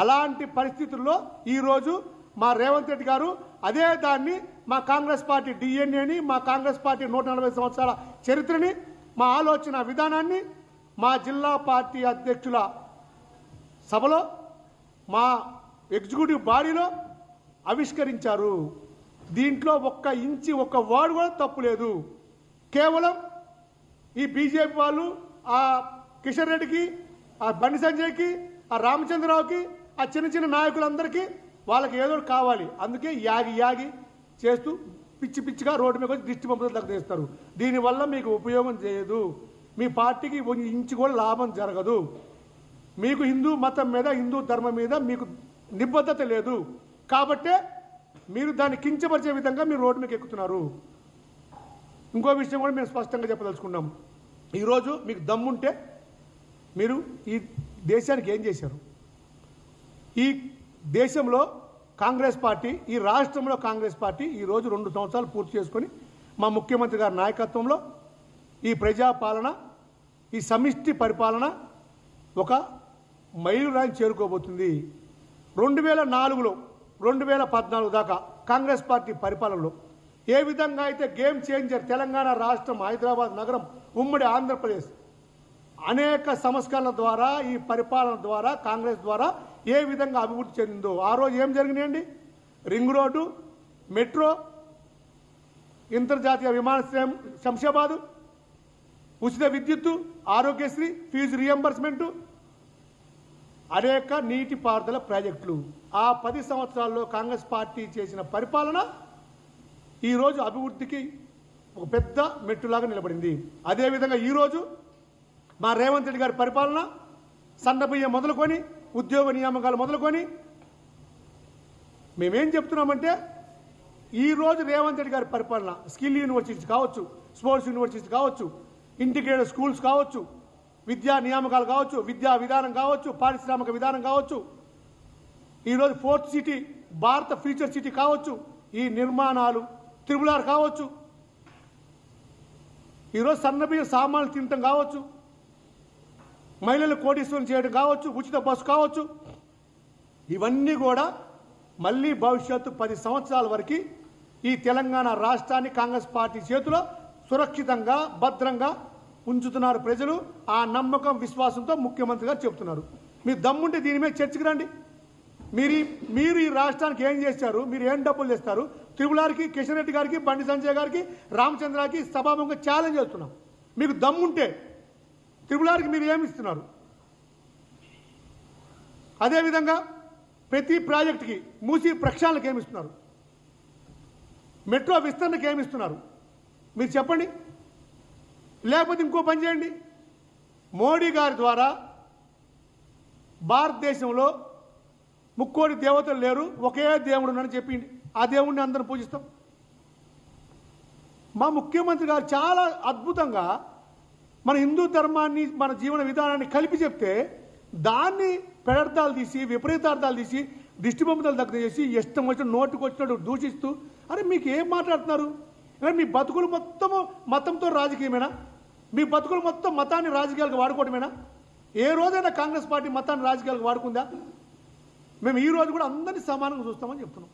అలాంటి పరిస్థితుల్లో ఈరోజు మా రేవంత్ రెడ్డి గారు అదే దాన్ని మా కాంగ్రెస్ పార్టీ డిఎన్ఏని, మా కాంగ్రెస్ పార్టీ 140 సంవత్సరాల చరిత్రని, మా ఆలోచన విధానాన్ని మా జిల్లా పార్టీ అధ్యక్షుల సభలో, మా ఎగ్జిక్యూటివ్ బాడీలో ఆవిష్కరించారు. దీంట్లో ఒక్క ఇంచి ఒక్క వర్డ్ కూడా తప్పు లేదు. కేవలం ఈ బీజేపీ వాళ్ళు ఆ కిషన్ రెడ్డికి, ఆ బండి సంజయ్కి, ఆ రామచంద్రరావుకి, ఆ చిన్న చిన్న నాయకులందరికీ వాళ్ళకి ఏదో కావాలి. అందుకే యాగి చేస్తూ పిచ్చి పిచ్చిగా రోడ్డు మీద వచ్చి దిష్టి బొమ్మలు తగ్గేస్తారు. దీనివల్ల మీకు ఉపయోగం చేయదు. మీ పార్టీకి ఇంచు కూడా లాభం జరగదు. మీకు హిందూ మతం మీద, హిందూ ధర్మం మీద మీకు నిబద్ధత లేదు. కాబట్టే మీరు దాన్ని కించపరిచే విధంగా మీరు రోడ్డు మీద ఎక్కుతున్నారు. ఇంకో విషయం కూడా మేము స్పష్టంగా చెప్పదలుచుకున్నాం. ఈరోజు మీకు దమ్ముంటే మీరు ఈ దేశానికి ఏం చేశారు? ఈ దేశంలో కాంగ్రెస్ పార్టీ, ఈ రాష్ట్రంలో కాంగ్రెస్ పార్టీ ఈరోజు 2 సంవత్సరాలు పూర్తి చేసుకొని మా ముఖ్యమంత్రి గారి నాయకత్వంలో ఈ ప్రజాపాలన, ఈ సమిష్టి పరిపాలన ఒక మైలురాయిని చేరుకోబోతుంది. 2004లో 2014 దాకా కాంగ్రెస్ పార్టీ పరిపాలనలో ఏ విధంగా అయితే గేమ్ చేంజర్ తెలంగాణ రాష్ట్రం, హైదరాబాద్ నగరం, ఉమ్మడి ఆంధ్రప్రదేశ్ అనేక సంస్కరణల ద్వారా, ఈ పరిపాలన ద్వారా, కాంగ్రెస్ ద్వారా ఏ విధంగా అభివృద్ధి చెందిందో ఆ రోజు ఏం జరిగినాయండి? రింగ్ రోడ్డు, మెట్రో, అంతర్జాతీయ విమానాశ్రయం శంషాబాదు, ఉచిత విద్యుత్తు, ఆరోగ్యశ్రీ, ఫీజు రియంబర్స్మెంటు, అనేక నీటిపారుదల ప్రాజెక్టులు. ఆ 10 సంవత్సరాల్లో కాంగ్రెస్ పార్టీ చేసిన పరిపాలన ఈరోజు అభివృద్ధికి ఒక పెద్ద మెట్టులాగా నిలబడింది. అదేవిధంగా ఈరోజు మా రేవంత్ రెడ్డి గారి పరిపాలన సన్నబియ్యం మొదలుకొని, ఉద్యోగ నియామకాలు మొదలుకొని, మేమేం చెప్తున్నామంటే ఈరోజు రేవంత్ రెడ్డి గారి పరిపాలన స్కిల్ యూనివర్సిటీస్ కావచ్చు, స్పోర్ట్స్ యూనివర్సిటీస్ కావచ్చు, ఇంటిగ్రేటెడ్ స్కూల్స్ కావచ్చు, విద్యా నియామకాలు కావచ్చు, విద్యా విధానం కావచ్చు, పారిశ్రామిక విధానం కావచ్చు, ఈరోజు 4th సిటీ భారత ఫ్యూచర్ సిటీ కావచ్చు, ఈ నిర్మాణాలు త్రిబుల్ ఆర్ కావచ్చు, ఈరోజు సన్నబియ్యం సామాన్లు తినటం కావచ్చు, మహిళలు కోటీశ్వరం చేయడం కావచ్చు, ఉచిత బస్సు కావచ్చు, ఇవన్నీ కూడా మళ్ళీ భవిష్యత్తు 10 సంవత్సరాల వరకు ఈ తెలంగాణ రాష్ట్రాన్ని కాంగ్రెస్ పార్టీ చేతిలో సురక్షితంగా, భద్రంగా ఉంచుతున్నారు ప్రజలు. ఆ నమ్మకం, విశ్వాసంతో ముఖ్యమంత్రి గారు చెప్తున్నారు. మీరు దమ్ముంటే దీని మీద చర్చకు రండి. మీరు ఈ రాష్ట్రానికి ఏం చేశారు? మీరు ఏం డబ్బులు తెస్తారు? త్రిపుల్ ఆర్కి, కిషన్ రెడ్డి గారికి, బండి సంజయ్ గారికి, రామచంద్రకి సభాముఖంగా ఛాలెంజ్ చేస్తున్నాం. మీకు దమ్ముంటే త్రిపుల్ ఆర్కి మీరు ఏమి ఇస్తున్నారు? అదేవిధంగా ప్రతి ప్రాజెక్టుకి, మూసీ ప్రక్షాళనకు ఏమిస్తున్నారు? మెట్రో విస్తరణకు ఏమిస్తున్నారు? మీరు చెప్పండి. లేకపోతే ఇంకో పని చేయండి. మోడీ గారి ద్వారా భారతదేశంలో ముక్కోటి దేవతలు లేరు, ఒకే దేవుడు అని చెప్పింది. ఆ దేవుడిని అందరం పూజిస్తాం. మా ముఖ్యమంత్రి గారు చాలా అద్భుతంగా మన హిందూ ధర్మాన్ని, మన జీవన విధానాన్ని కలిపి చెప్తే దాన్ని పెడర్థాలు తీసి, విపరీతార్థాలు తీసి, దిష్టిబొమ్మలు దగ్గర చేసి, ఇష్టం వచ్చిన నోటుకు వచ్చినట్టు దూషిస్తూ, అరే మీకు ఏం మాట్లాడుతున్నారు? మీ బతుకులు మొత్తము మతంతో రాజకీయమేనా? మీ బతుకులు మొత్తం మతాన్ని రాజకీయాలకు వాడుకోవటమేనా? ఏ రోజైనా కాంగ్రెస్ పార్టీ మతాన్ని రాజకీయాలకు వాడుకుందా? మేము ఈ రోజు కూడా అందరినీ సమానంగా చూస్తామని చెప్తున్నాం.